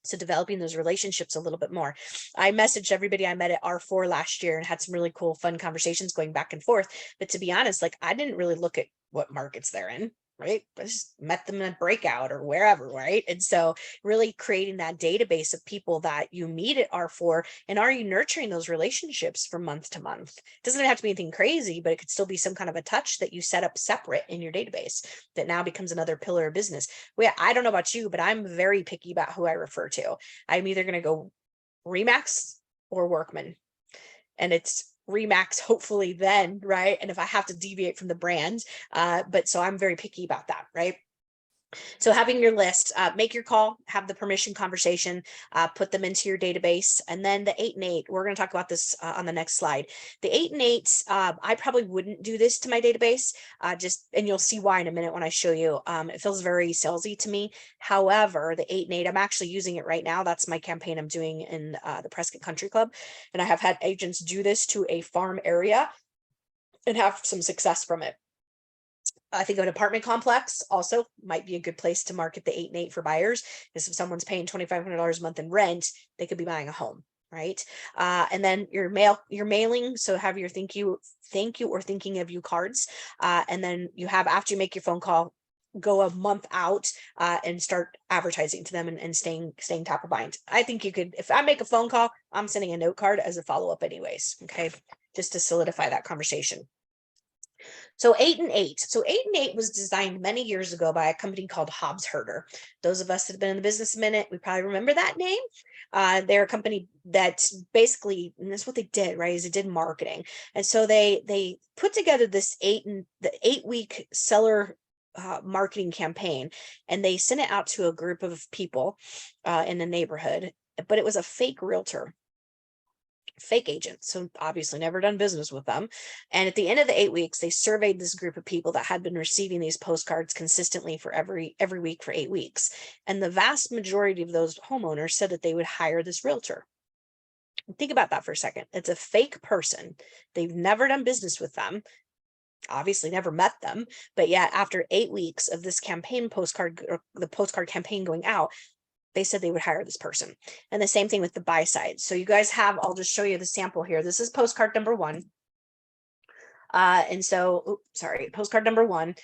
S1: So developing those relationships a little bit more. I messaged everybody I met at R4 last year and had some really cool, fun conversations going back and forth. But to be honest, like I didn't really look at what markets they're in, right? I just met them in a breakout or wherever, right? And so really creating that database of people that you meet at R4, and are you nurturing those relationships from month to month? It doesn't have to be anything crazy, but it could still be some kind of a touch that you set up separate in your database that now becomes another pillar of business. Well, I don't know about you, but I'm very picky about who I refer to. I'm either going to go Remax or Workman, and it's Remax hopefully then, right? And if I have to deviate from the brand, but so I'm very picky about that, right? So having your list, make your call, have the permission conversation, put them into your database. And then the 8 and 8, we're going to talk about this on the next slide. The 8 and 8, I probably wouldn't do this to my database, and you'll see why in a minute when I show you. It feels very salesy to me. However, the 8 and 8, I'm actually using it right now. That's my campaign I'm doing in the Prescott Country Club. And I have had agents do this to a farm area and have some success from it. I think an apartment complex also might be a good place to market the 8 and 8 for buyers, because if someone's paying $2,500 a month in rent, they could be buying a home, right? And then your mailing. So have your thank you or thinking of you cards. And then you have, after you make your phone call, go a month out and start advertising to them and staying top of mind. I think you could, if I make a phone call, I'm sending a note card as a follow-up anyways. Okay. Just to solidify that conversation. So 8 and 8. So 8 and 8 was designed many years ago by a company called Hobbs Herder. Those of us that have been in the business a minute, we probably remember that name. They're a company that basically, and that's what they did, right? Is they did marketing. And so they put together this 8-week seller marketing campaign, and they sent it out to a group of people in the neighborhood, but it was a fake realtor, fake agent, so obviously never done business with them. And at the end of the 8 weeks, they surveyed this group of people that had been receiving these postcards consistently for every week for 8 weeks, and the vast majority of those homeowners said that they would hire this realtor. Think about that for a second. It's a fake person. They've never done business with them, obviously never met them, but yet after 8 weeks of this campaign postcard, or the postcard campaign going out, they said they would hire this person. And the same thing with the buy side. So you guys have, I'll just show you the sample here. This is postcard number 1. And so, sorry, postcard number 1.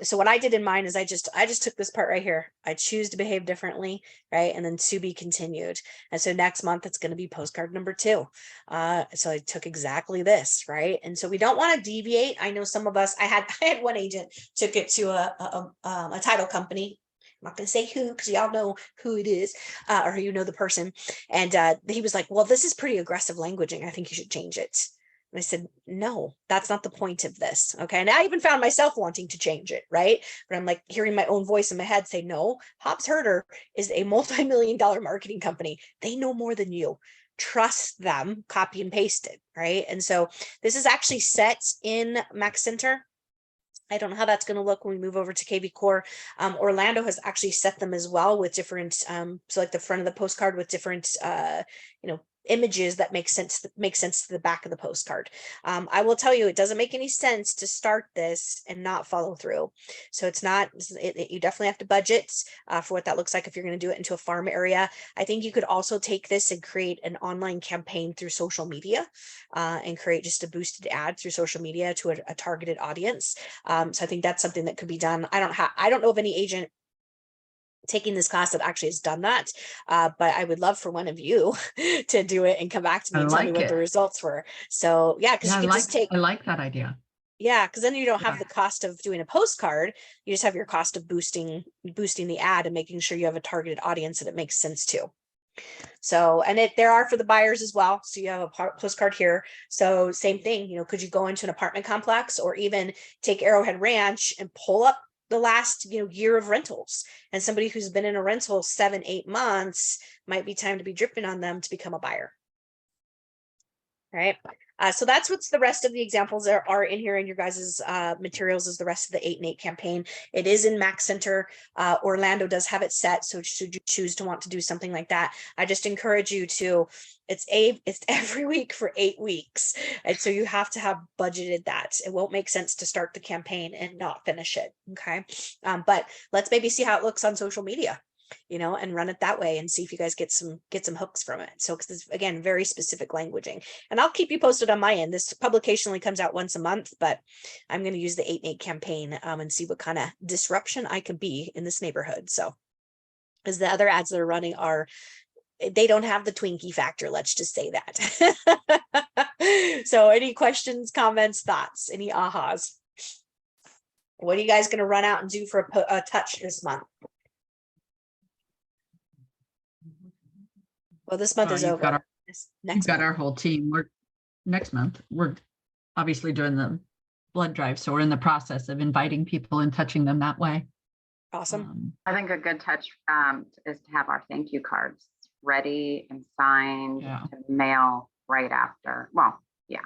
S1: So what I did in mine is I just took this part right here. I choose to behave differently, right? And then to be continued. And so next month it's going to be postcard number 2. So I took exactly this, right? And so we don't want to deviate. I know some of us, I had one agent took it to a title company. I'm not going to say who, because y'all know who it is, or you know the person. And he was like, well, this is pretty aggressive languaging. I think you should change it. And I said, no, that's not the point of this. Okay. And I even found myself wanting to change it. Right. But I'm like hearing my own voice in my head say, no, Hobbs Herder is a multi-million-dollar marketing company. They know more than you. Trust them, copy and paste it. Right. And so this is actually set in Max Center. I don't know how that's going to look when we move over to KV Core. Orlando has actually set them as well with different, so like the front of the postcard with different, images that make sense to the back of the postcard. I will tell you, it doesn't make any sense to start this and not follow through. So it's not, you definitely have to budget for what that looks like if you're going to do it into a farm area. I think you could also take this and create an online campaign through social media and create just a boosted ad through social media to a targeted audience. So I think that's something that could be done. I don't know of any agent taking this class that actually has done that, but I would love for one of you to do it and come back to me and tell me what the results were. So yeah, because you can just take,
S3: I like that idea.
S1: Yeah, because then you don't have the cost of doing a postcard. You just have your cost of boosting the ad and making sure you have a targeted audience that it makes sense to. So, and there are for the buyers as well. So you have a postcard here. So same thing, could you go into an apartment complex or even take Arrowhead Ranch and pull up the last year of rentals, and somebody who's been in a rental 7-8 months might be time to be dripping on them to become a buyer. Right. So that's what's the rest of the examples that are in here in your guys' materials is the rest of the 8 and 8 campaign. It is in Max Center. Orlando does have it set. So should you choose to want to do something like that, I just encourage you to, it's every week for 8 weeks. And so you have to have budgeted that. It won't make sense to start the campaign and not finish it. Okay. But let's maybe see how it looks on social media, and run it that way and see if you guys get some hooks from it. So, because it's, again, very specific languaging, and I'll keep you posted on my end. This publication only comes out once a month, but I'm going to use the 8 and 8 campaign and see what kind of disruption I could be in this neighborhood. So, because the other ads that are running they don't have the Twinkie factor. Let's just say that. So any questions, comments, thoughts, any ahas? What are you guys going to run out and do for a touch this month? Well, this month is over.
S3: We've got our whole team. Next month, we're obviously doing the blood drive. So we're in the process of inviting people and touching them that way.
S1: Awesome.
S4: I think a good touch is to have our thank you cards ready and signed to mail right after. Well, yeah.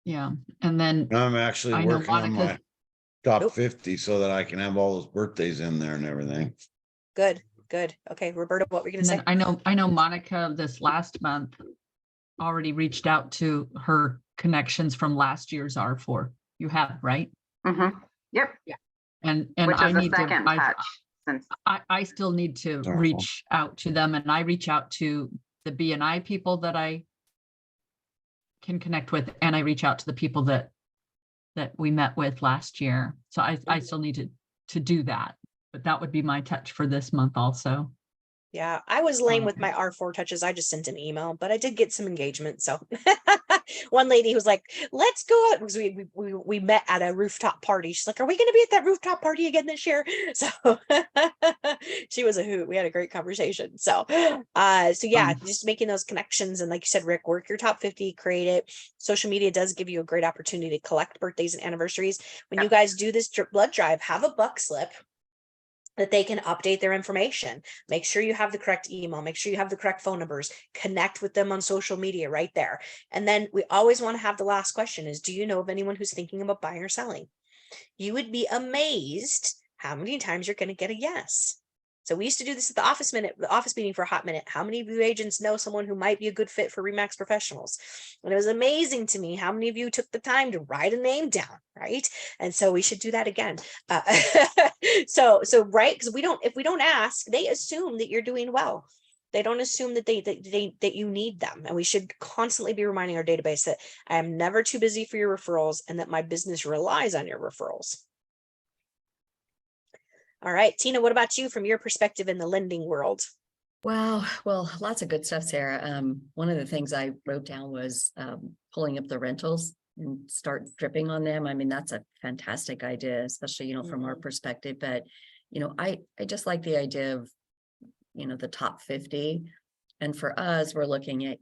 S3: Yeah. And then
S5: I'm actually working on my top 50 so that I can have all those birthdays in there and everything.
S1: Good. Okay, Roberta, what were you going to say?
S3: I know Monica this last month already reached out to her connections from last year's R4. You have, right?
S4: Mm-hmm. Yep.
S3: Yeah. And
S4: which
S3: I
S4: is
S3: need
S4: the second touch. Since
S3: I still need to reach out to them, and I reach out to the B&I people that I can connect with, and I reach out to the people that we met with last year. So I still need to do that. But that would be my touch for this month also.
S1: Yeah, I was lame with
S3: Okay.
S1: my R4 touches. I just sent an email, but I did get some engagement. So one lady was like, let's go out, because we met at a rooftop party. She's like, are we going to be at that rooftop party again this year? So she was a hoot. We had a great conversation. So yeah, just making those connections. And like you said, Rick, work your top 50, create it. Social media does give you a great opportunity to collect birthdays and anniversaries. When you guys do this blood drive, have a buck slip that they can update their information. Make sure you have the correct email, make sure you have the correct phone numbers, connect with them on social media right there. And then we always want to have the last question is, do you know of anyone who's thinking about buying or selling? You would be amazed how many times you're going to get a yes. So we used to do this at the office meeting for a hot minute. How many of you agents know someone who might be a good fit for Remax Professionals? And it was amazing to me how many of you took the time to write a name down, right? And so we should do that again. So right, because if we don't ask, they assume that you're doing well. They don't assume that that you need them. And we should constantly be reminding our database that I am never too busy for your referrals and that my business relies on your referrals. All right, Tina, what about you from your perspective in the lending world?
S7: Wow. Well, lots of good stuff, Sarah. One of the things I wrote down was pulling up the rentals and start dripping on them. I mean, that's a fantastic idea, especially, from our perspective. But, I just like the idea of, the top 50. And for us, we're looking at,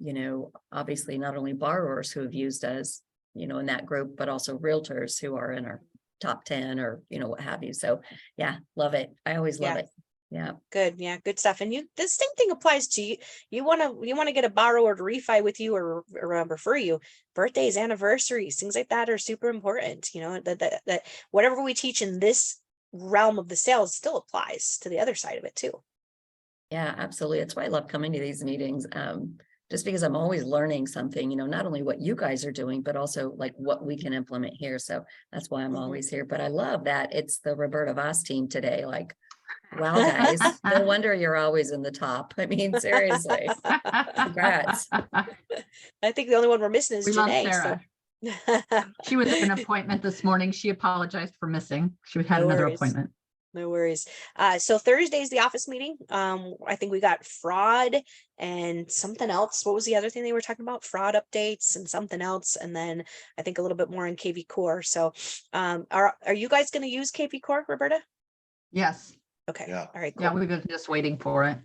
S7: obviously not only borrowers who have used us, in that group, but also realtors who are in our top 10 or, what have you. So yeah, love it. I always love it. Yeah.
S1: Good. Yeah. Good stuff. And the same thing applies to you. You want to get a borrower to refi with you or refer you. Birthdays, anniversaries, things like that are super important. That whatever we teach in this realm of the sales still applies to the other side of it too.
S7: Yeah, absolutely. That's why I love coming to these meetings. Just because I'm always learning something, not only what you guys are doing, but also like what we can implement here. So that's why I'm always here. But I love that it's the Roberta Voss team today. Like, wow, guys, no wonder you're always in the top. I mean, seriously, congrats.
S1: I think the only one we're missing is Janae.
S3: Sarah.
S1: So.
S3: She was at an appointment this morning. She apologized for missing. She had another appointment.
S1: No worries. So Thursday's the office meeting. I think we got fraud and something else. What was the other thing they were talking about? Fraud updates and something else. And then I think a little bit more on KV Core. So are you guys going to use KV Core, Roberta?
S3: Yes.
S1: Okay.
S5: Yeah.
S1: All right. Cool.
S3: Yeah, we've been just waiting for it.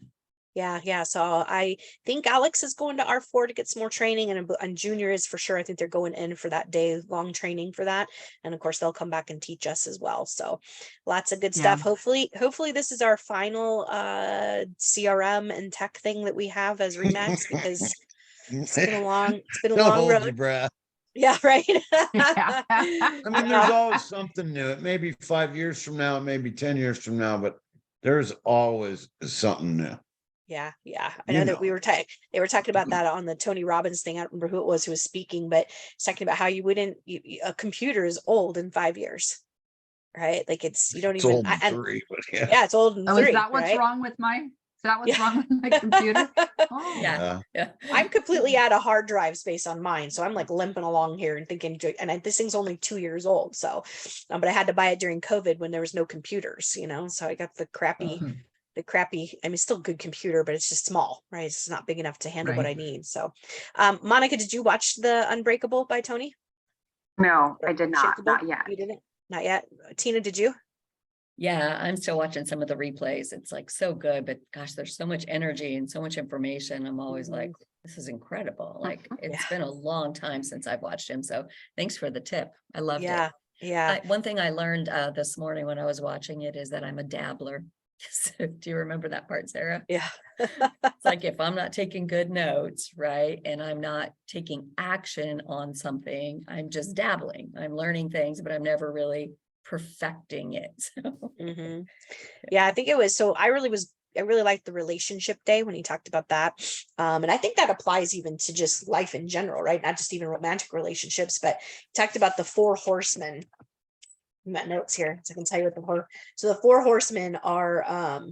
S1: Yeah. So I think Alex is going to R4 to get some more training, and Junior is for sure. I think they're going in for that day long training for that. And of course they'll come back and teach us as well. So lots of good stuff. Hopefully this is our final CRM and tech thing that we have as Remax, because it's been a long road.
S5: Breath.
S1: Yeah, right.
S5: I mean, there's always something new. It may be 5 years from now, it may be 10 years from now, but there's always something new.
S1: Yeah. I know that they were talking about that on the Tony Robbins thing. I don't remember who it was who was speaking, but it's talking about how a computer is old in 5 years, right? Like you don't
S5: It's
S1: even.
S5: old in 3, but
S1: Yeah, it's old in 3.
S3: Is that what's wrong with wrong with my computer? Oh.
S7: Yeah.
S1: I'm completely out of hard drive space on mine, so I'm like limping along here and thinking, this thing's only 2 years old. So, but I had to buy it during COVID when there was no computers, so I got the crappy. I mean, still good computer, but it's just small, right? It's not big enough to handle what I need. So, Monica, did you watch the Unbreakable by Tony?
S4: No, I did not. Not yet.
S1: You didn't? Not yet. Tina, did you?
S7: Yeah, I'm still watching some of the replays. It's like so good, but gosh, there's so much energy and so much information. I'm always like, this is incredible. Like it's been a long time since I've watched him. So thanks for the tip. I loved it.
S1: Yeah.
S7: One thing I learned this morning when I was watching it is that I'm a dabbler. So, do you remember that part, Sarah?
S1: Yeah.
S7: It's like if I'm not taking good notes, right, and I'm not taking action on something, I'm just dabbling. I'm learning things, but I'm never really perfecting it. So.
S1: Yeah, I think it was. So I really liked the relationship day when he talked about that. And I think that applies even to just life in general, right? Not just even romantic relationships, but he talked about the 4 horsemen. I've got notes here, so I can tell you what so the 4 horsemen are,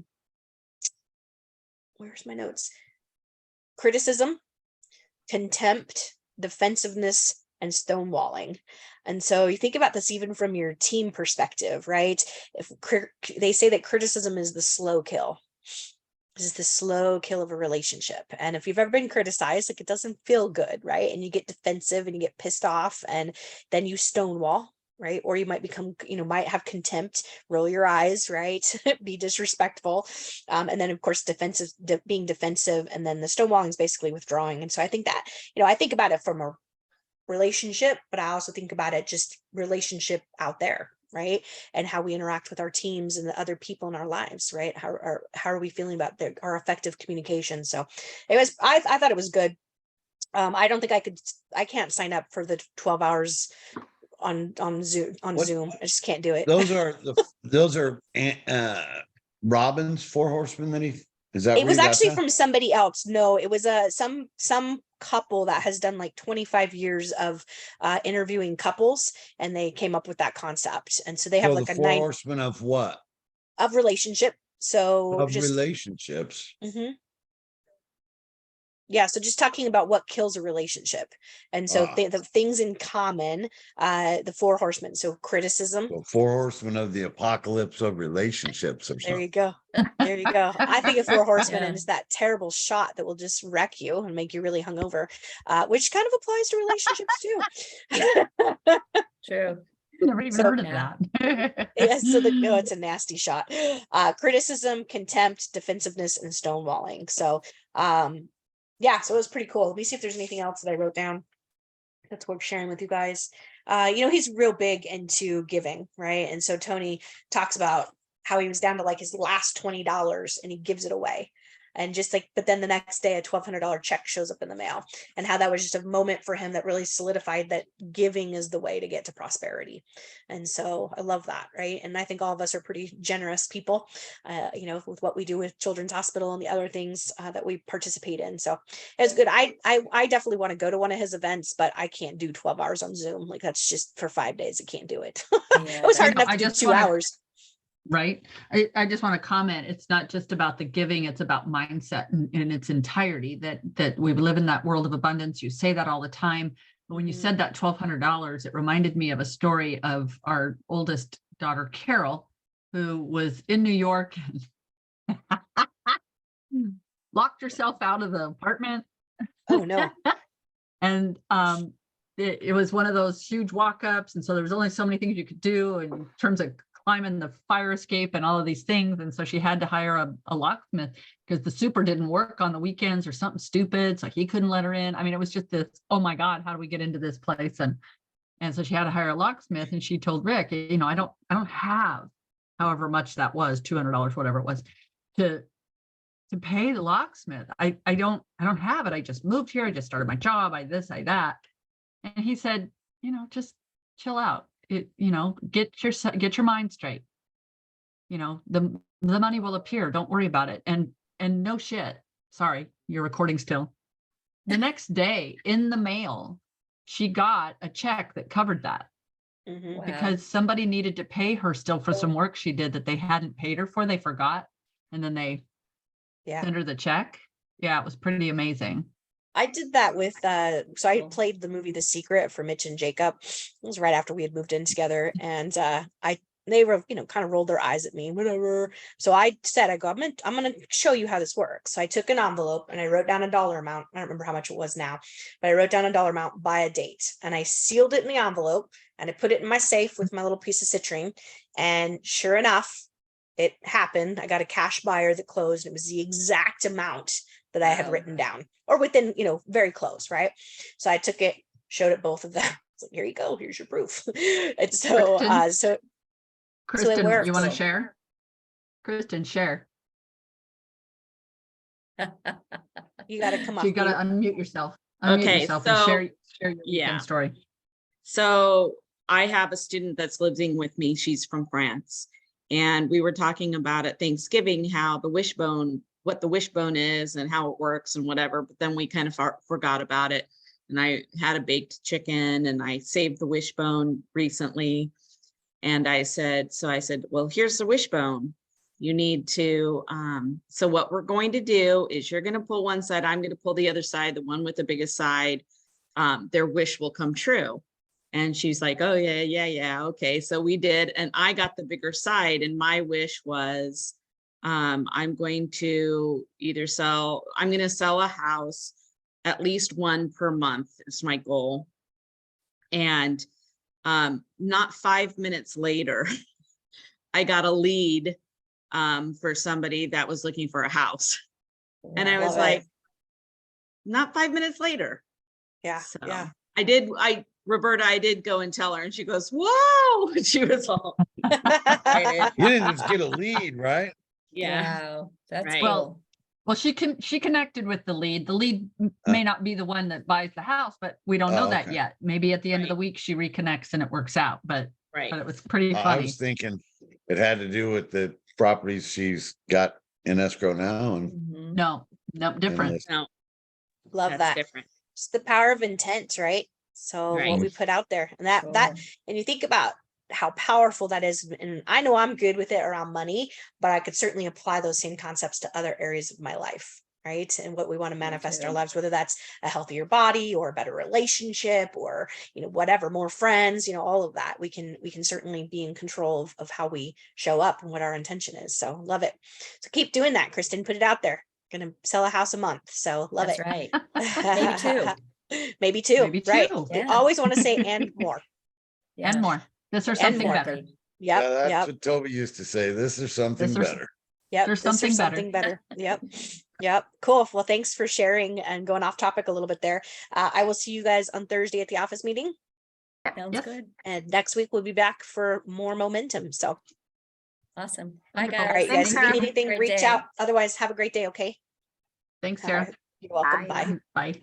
S1: where's my notes? Criticism, contempt, defensiveness, and stonewalling. And so you think about this even from your team perspective, right? If they say that criticism is the slow kill, is the slow kill of a relationship. And if you've ever been criticized, like, it doesn't feel good, right? And you get defensive and you get pissed off, and then you stonewall, right? Or you might become, might have contempt, roll your eyes, right? Be disrespectful. And then of course, being defensive, and then the stonewalling is basically withdrawing. And so I think that, I think about it from a relationship, but I also think about it just relationship out there, right? And how we interact with our teams and the other people in our lives, right? How are we feeling about our effective communication? So I thought it was good. I don't think I can't sign up for the 12 hours on Zoom. I just can't do it.
S5: Those are Robin's Four Horsemen that is that
S1: it was actually from somebody else. No, it was some couple that has done like 25 years of interviewing couples, and they came up with that concept. And so they have like
S5: the
S1: a
S5: Four Horsemen of what?
S1: Of relationship. So
S5: of relationships.
S1: Mm-hmm. Yeah, so just talking about what kills a relationship. And so the things in common, the Four Horsemen. So criticism.
S5: So Four Horsemen of the apocalypse of relationships. Or
S1: there you go. There you go. I think of Four Horsemen and it's that terrible shot that will just wreck you and make you really hungover, which kind of applies to relationships too.
S7: True.
S3: Never even heard of that.
S1: Yeah, so it's a nasty shot. Criticism, contempt, defensive,ness, and stonewalling. So yeah, so it was pretty cool. Let me see if there's anything else that I wrote down that's worth sharing with you guys. He's real big into giving, right? And so Tony talks about how he was down to like his last $20 and he gives it away. And just like, but then the next day a $1,200 check shows up in the mail, and how that was just a moment for him that really solidified that giving is the way to get to prosperity. And so I love that, right? And I think all of us are pretty generous people, with what we do with Children's Hospital and the other things that we participate in. So it was good. I definitely want to go to one of his events, but I can't do 12 hours on Zoom. Like, that's just for 5 days. I can't do it. It was hard enough to do 2 hours.
S3: Right. I just want to comment. It's not just about the giving. It's about mindset in its entirety, that we live in that world of abundance. You say that all the time. But when you said that $1,200, it reminded me of a story of our oldest daughter, Carol, who was in New York and locked herself out of the apartment.
S1: Oh, no.
S3: And it was one of those huge walk-ups. And so there was only so many things you could do in terms of climbing the fire escape and all of these things. And so she had to hire a locksmith because the super didn't work on the weekends or something stupid. So he couldn't let her in. I mean, it was just this, oh my God, how do we get into this place? And so she had to hire a locksmith, and she told Rick, I don't have however much that was, $200, whatever it was, to pay the locksmith. I don't have it. I just moved here. I just started my job. I that. And he said, just chill out. Get your mind straight. The money will appear. Don't worry about it. And no shit. Sorry, you're recording still. The next day in the mail, she got a check that covered that.
S1: Mm-hmm.
S3: Because somebody needed to pay her still for some work she did that they hadn't paid her for. They forgot. And then they sent her the check. Yeah, it was pretty amazing.
S1: I did that with so I played the movie The Secret for Mitch and Jacob. It was right after we had moved in together, and they were kind of rolled their eyes at me, whatever. So I said, I'm gonna show you how this works. So I took an envelope and I wrote down a dollar amount. I don't remember how much it was now, but I wrote down a dollar amount by a date, and I sealed it in the envelope and I put it in my safe with my little piece of citrine. And sure enough, it happened. I got a cash buyer that closed. It was the exact amount that I had written down, or within, very close, right? So I took it, showed it both of them. So here you go, here's your proof. And so,
S3: Kristen,
S1: so
S3: you want to share? Kristen, share.
S1: You got to come up.
S3: You got to unmute yourself.
S6: Okay,
S3: yourself and
S6: so
S3: share your weekend story.
S6: So I have a student that's living with me. She's from France, and we were talking about at Thanksgiving how what the wishbone is and how it works and whatever, but then we kind of forgot about it. And I had a baked chicken and I saved the wishbone recently. And I said, well, here's the wishbone. You need to, so what we're going to do is you're going to pull one side, I'm going to pull the other side, the one with the biggest side, their wish will come true. And she's like, oh yeah. Okay. So we did, and I got the bigger side, and my wish was, I'm going to I'm going to sell a house, at least one per month is my goal. And not 5 minutes later, I got a lead for somebody that was looking for a house. And I was
S1: Love it.
S6: like, not 5 minutes later.
S1: Yeah.
S6: So
S1: Yeah.
S6: Roberta, I did go and tell her, and she goes, whoa. And she was all excited.
S5: You didn't just get a lead, right?
S6: Yeah.
S7: Wow, that's
S6: Right.
S7: cool.
S3: Well, she connected with the lead. The lead may not be the one that buys the house, but we don't know
S5: Oh,
S3: that
S5: okay.
S3: yet. Maybe at the end of the
S6: Right.
S3: week, she reconnects and it works out, but
S6: Right.
S3: it was pretty
S5: I
S3: funny.
S5: was thinking it had to do with the properties she's got in escrow now and.
S7: Mhm.
S3: No, different.
S5: this.
S6: No,
S1: Love
S6: that's
S1: that.
S6: different.
S1: It's the power of intent, right? So
S6: Right.
S1: what we put out there, and that
S7: Sure.
S1: and you think about how powerful that is. And I know I'm good with it around money, but I could certainly apply those same concepts to other areas of my life, right? And what we want to manifest in our
S7: too.
S1: lives, whether that's a healthier body or a better relationship or, whatever, more friends, all of that. We can certainly be in control of how we show up and what our intention is. So love it. So keep doing that, Kristen. Put it out there. Gonna sell a house a month. So love
S7: That's
S1: it.
S7: right. Maybe two.
S1: Maybe two.
S3: Maybe
S1: Right.
S3: two.
S1: We
S7: Yeah.
S1: always want to say and more.
S7: Yeah.
S3: And more. This or
S1: And
S3: something
S1: more.
S3: better.
S1: Yep.
S5: Yeah, that's
S1: Yep.
S5: what Toby used to say. This is something
S3: This or-
S5: better.
S1: Yep.
S3: There's
S1: This or
S3: something better.
S1: something better. Yep. Yep. Cool. Well, thanks for sharing and going off topic a little bit there. I will see you guys on Thursday at the office meeting.
S7: Sounds
S3: Yes.
S7: good.
S1: And next week we'll be back for more momentum. So,
S7: Awesome. Bye,
S3: Wonderful.
S7: guys.
S1: all right,
S4: Thanks,
S1: guys, if you need
S4: Sarah.
S1: anything,
S7: Great
S1: reach
S7: day.
S1: out. Otherwise, have a great day. Okay.
S3: Thanks,
S1: All
S3: Sarah.
S1: right. You're welcome.
S4: Bye.
S1: Bye.
S3: Bye.